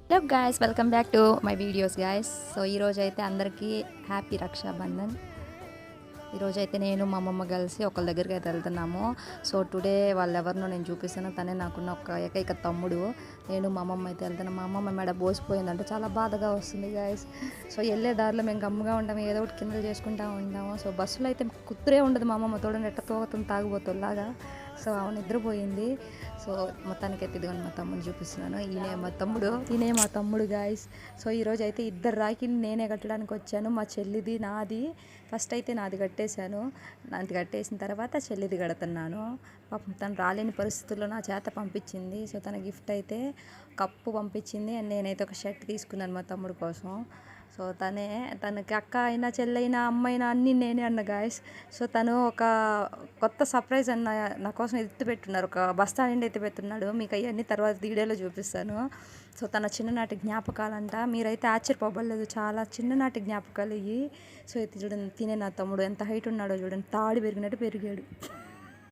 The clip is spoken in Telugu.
Hello guys, welcome back to my videos guys. So ఈరోజు అయితే అందరికీ హ్యాపీ రక్షాబంధన్. ఈరోజైతే నేను మా అమ్మమ్మ కలిసి ఒకళ్ళ దగ్గరికి అయితే వెళ్తున్నాము. సో టుడే వాళ్ళు ఎవరినో నేను చూపిస్తాను. తనే నాకున్న ఒక ఏకైక తమ్ముడు. నేను మా అమ్మమ్మ అయితే వెళ్తాను. మా అమ్మమ్మ మెడ బోసిపోయిందంటే చాలా బాధగా వస్తుంది గాయస్. సో వెళ్ళే దారిలో మేము గమ్ముగా ఉంటాము, ఏదో ఒకటి కిందలు చేసుకుంటూ ఉంటాము. సో బస్సులో అయితే కుత్తురే ఉండదు. మా అమ్మమ్మ తోడు ఎట్ట తోగుతుంది తాగుబోతులాగా. సో ఆమె నిద్రపోయింది. సో మొత్తానికైతే ఇదిగోండి మా తమ్ముడిని చూపిస్తున్నాను. ఈయనే మా తమ్ముడు గాయస్. సో ఈరోజు అయితే ఇద్దరు రాఖీలు నేనే కట్టడానికి వచ్చాను. మా చెల్లిది నాది. ఫస్ట్ అయితే నాది కట్టేశాను. నాది కట్టేసిన తర్వాత చెల్లిది కడుతున్నాను. పాపం తను రాలేని పరిస్థితుల్లో నా చేత పంపించింది. సో తన గిఫ్ట్ అయితే కప్పు పంపించింది. అండ్ నేనైతే ఒక షర్ట్ తీసుకున్నాను మా తమ్ముడు కోసం. సో తనకి అక్క అయినా చెల్లైనా అమ్మైనా అన్నీ నేనే అన్న గాయస్. సో తను ఒక కొత్త సర్ప్రైజ్ అన్న నా కోసం ఎత్తిపెట్టున్నారు. ఒక బస్తా నిండి ఎత్తిపెట్టున్నాడు. మీకు అవన్నీ తర్వాత వీడియోలో చూపిస్తాను. సో తన చిన్ననాటి జ్ఞాపకాలంట. మీరైతే ఆశ్చర్యపోబడలేదు, చాలా చిన్ననాటి జ్ఞాపకాలు ఇవి. సో ఇది చూడండి, తినే నా తమ్ముడు ఎంత హైట్ ఉన్నాడో చూడండి, తాడి పెరిగినట్టు పెరిగాడు.